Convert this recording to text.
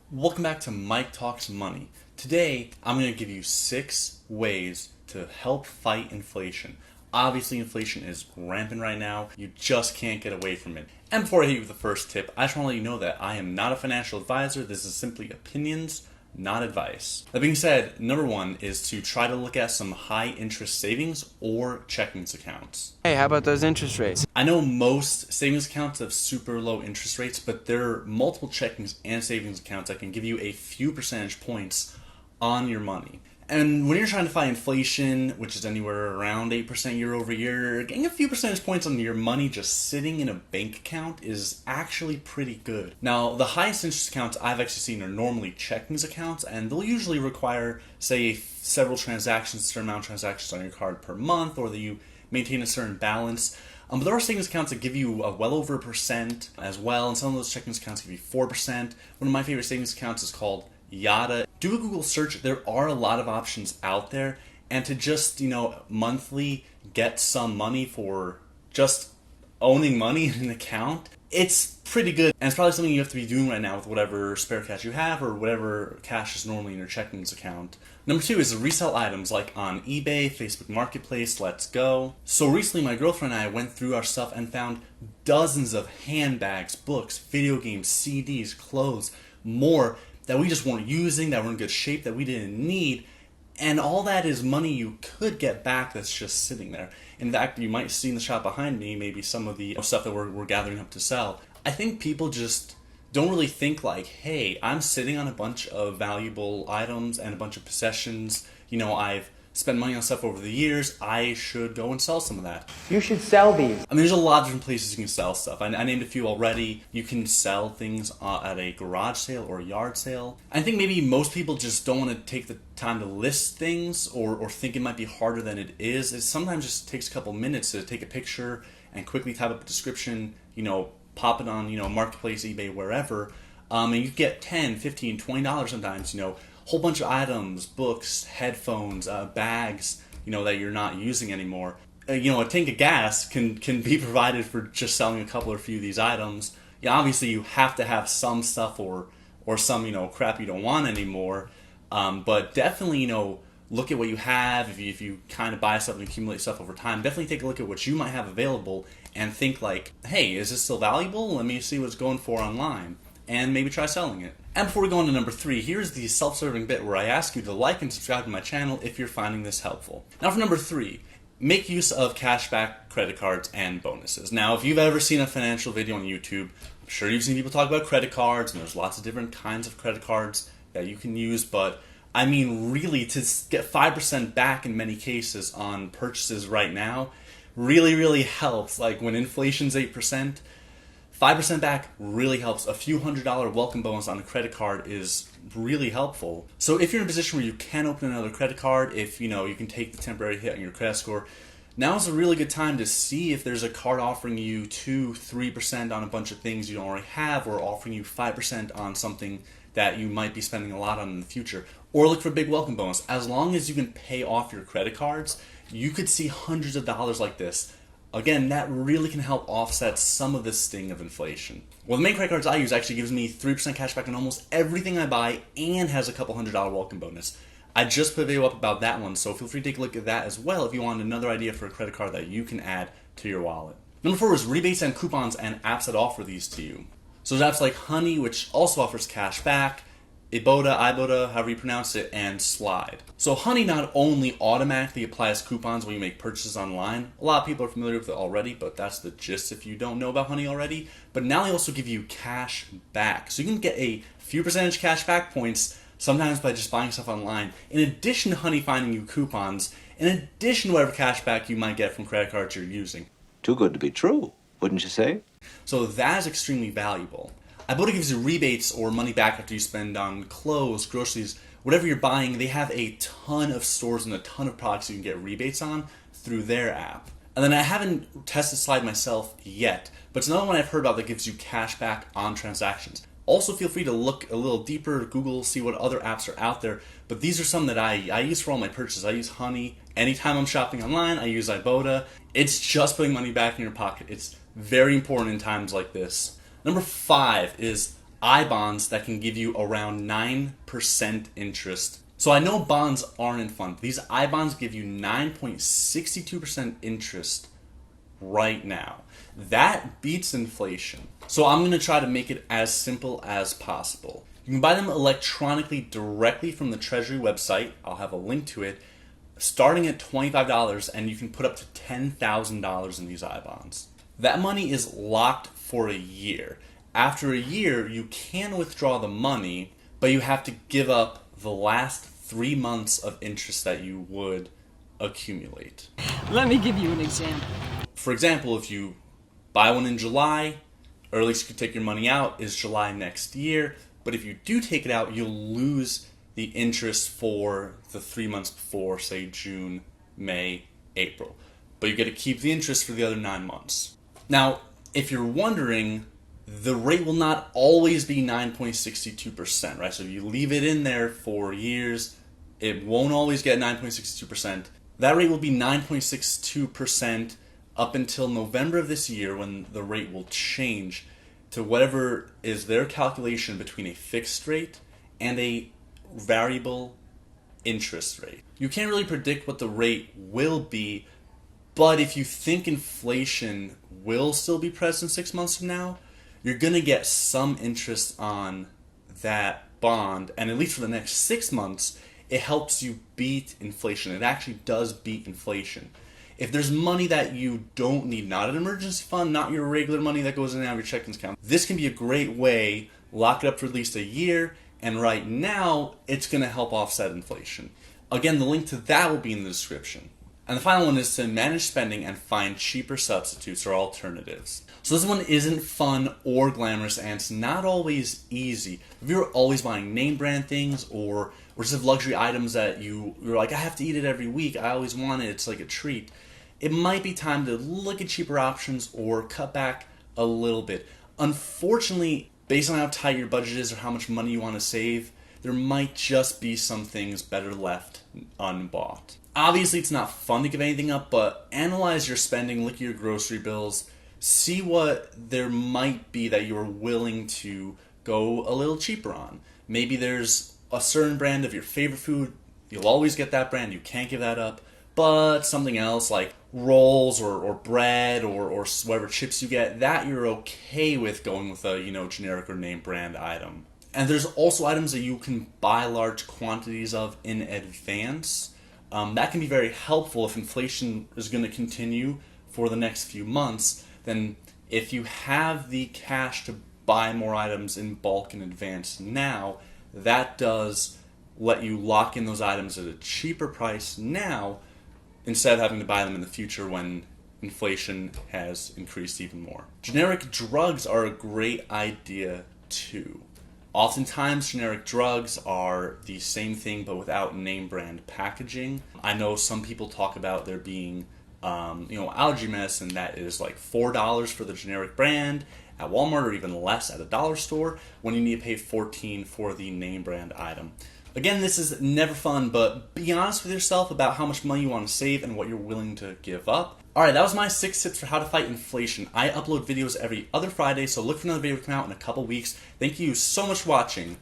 Welcome back to Mike Talks Money. Today, I'm going to give you 6 ways to help fight inflation. Obviously, inflation is rampant right now. You just can't get away from it. And before I hit you with the first tip, I just want to let you know that I am not a financial advisor. This is simply opinions, not advice. That being said, number 1 is to try to look at some high interest savings or checkings accounts. Hey, how about those interest rates? I know most savings accounts have super low interest rates, but there are multiple checkings and savings accounts that can give you a few percentage points on your money. And when you're trying to fight inflation, which is anywhere around 8% year over year, getting a few percentage points on your money just sitting in a bank account is actually pretty good. Now, the highest interest accounts I've actually seen are normally checkings accounts, and they'll usually require, say, several transactions, a certain amount of transactions on your card per month, or that you maintain a certain balance. But there are savings accounts that give you well over a percent as well, and some of those checking accounts give you 4%. One of my favorite savings accounts is called Yada. Do a Google search. There are a lot of options out there, and to just monthly get some money for just owning money in an account, it's pretty good. And it's probably something you have to be doing right now with whatever spare cash you have or whatever cash is normally in your checkings account. Number 2 is resell items like on eBay, Facebook Marketplace, Let's Go. So recently my girlfriend and I went through our stuff and found dozens of handbags, books, video games, CDs, clothes, more that we just weren't using, that were in good shape, that we didn't need. And all that is money you could get back that's just sitting there. In fact, you might see in the shop behind me maybe some of the stuff that we're gathering up to sell. I think people just don't really think like, hey, I'm sitting on a bunch of valuable items and a bunch of possessions. I've spent money on stuff over the years. I should go and sell some of that. You should sell these. I mean, there's a lot of different places you can sell stuff. I named a few already. You can sell things at a garage sale or a yard sale. I think maybe most people just don't want to take the time to list things or think it might be harder than it is. It sometimes just takes a couple minutes to take a picture and quickly type up a description, pop it on, Marketplace, eBay, wherever. And you get $10, $15, $20 sometimes, whole bunch of items, books, headphones, bags, that you're not using anymore. A tank of gas can be provided for just selling a couple or few of these items. Yeah, obviously you have to have some stuff or some crap you don't want anymore. But definitely look at what you have. If you kind of buy stuff and accumulate stuff over time, definitely take a look at what you might have available and think like, hey, is this still valuable? Let me see what it's going for online, and maybe try selling it. And before we go on to number 3, here's the self-serving bit where I ask you to like and subscribe to my channel if you're finding this helpful. Now for number 3, make use of cashback credit cards and bonuses. Now if you've ever seen a financial video on YouTube, I'm sure you've seen people talk about credit cards, and there's lots of different kinds of credit cards that you can use, but I mean really to get 5% back in many cases on purchases right now really helps. Like when inflation's 8%, 5% back really helps. A few $100 welcome bonus on a credit card is really helpful. So if you're in a position where you can open another credit card, if you can take the temporary hit on your credit score, now is a really good time to see if there's a card offering you 2-3% on a bunch of things you don't already have, or offering you 5% on something that you might be spending a lot on in the future. Or look for a big welcome bonus. As long as you can pay off your credit cards, you could see hundreds of dollars like this. Again, that really can help offset some of the sting of inflation. Well, the main credit cards I use actually gives me 3% cash back on almost everything I buy and has a couple $100 welcome bonus. I just put a video up about that one, so feel free to take a look at that as well if you want another idea for a credit card that you can add to your wallet. Number 4 is rebates and coupons and apps that offer these to you. So there's apps like Honey, which also offers cash back, Ibotta, however you pronounce it, and Slide. So Honey not only automatically applies coupons when you make purchases online. A lot of people are familiar with it already, but that's the gist if you don't know about Honey already. But now they also give you cash back. So you can get a few percentage cash back points, sometimes by just buying stuff online, in addition to Honey finding you coupons, in addition to whatever cash back you might get from credit cards you're using. Too good to be true, wouldn't you say? So that is extremely valuable. Ibotta gives you rebates or money back after you spend on clothes, groceries, whatever you're buying. They have a ton of stores and a ton of products you can get rebates on through their app. And then I haven't tested Slide myself yet, but it's another one I've heard about that gives you cash back on transactions. Also feel free to look a little deeper, Google, see what other apps are out there, but these are some that I use for all my purchases. I use Honey. Anytime I'm shopping online, I use Ibotta. It's just putting money back in your pocket. It's very important in times like this. Number 5 is I bonds that can give you around 9% interest. So I know bonds aren't fun. These I bonds give you 9.62% interest right now. That beats inflation. So I'm going to try to make it as simple as possible. You can buy them electronically directly from the Treasury website. I'll have a link to it. Starting at $25, and you can put up to $10,000 in these I bonds. That money is locked for a year. After a year, you can withdraw the money, but you have to give up the last 3 months of interest that you would accumulate. Let me give you an example. For example, if you buy one in July, earliest you can take your money out is July next year. But if you do take it out, you'll lose the interest for the 3 months before, say June, May, April. But you get to keep the interest for the other 9 months. Now, if you're wondering, the rate will not always be 9.62%, right? So if you leave it in there for years, it won't always get 9.62%. That rate will be 9.62% up until November of this year, when the rate will change to whatever is their calculation between a fixed rate and a variable interest rate. You can't really predict what the rate will be, but if you think inflation will still be present 6 months from now, you're going to get some interest on that bond, and at least for the next 6 months, it helps you beat inflation. It actually does beat inflation. If there's money that you don't need, not an emergency fund, not your regular money that goes in and out of your checking account, this can be a great way. Lock it up for at least a year, and right now, it's going to help offset inflation. Again, the link to that will be in the description. And the final one is to manage spending and find cheaper substitutes or alternatives. So this one isn't fun or glamorous, and it's not always easy. If you're always buying name brand things or just have luxury items that you're like, I have to eat it every week, I always want it, it's like a treat, it might be time to look at cheaper options or cut back a little bit. Unfortunately, based on how tight your budget is or how much money you want to save, there might just be some things better left unbought. Obviously, it's not fun to give anything up, but analyze your spending, look at your grocery bills, see what there might be that you're willing to go a little cheaper on. Maybe there's a certain brand of your favorite food, you'll always get that brand, you can't give that up, but something else like rolls or bread or whatever chips you get, that you're okay with going with a generic or name brand item. And there's also items that you can buy large quantities of in advance. That can be very helpful if inflation is going to continue for the next few months. Then if you have the cash to buy more items in bulk in advance now, that does let you lock in those items at a cheaper price now instead of having to buy them in the future when inflation has increased even more. Generic drugs are a great idea too. Oftentimes, generic drugs are the same thing but without name brand packaging. I know some people talk about there being, allergy medicine that is like $4 for the generic brand at Walmart or even less at a dollar store when you need to pay $14 for the name brand item. Again, this is never fun, but be honest with yourself about how much money you want to save and what you're willing to give up. Alright, that was my 6 tips for how to fight inflation. I upload videos every other Friday, so look for another video to come out in a couple weeks. Thank you so much for watching.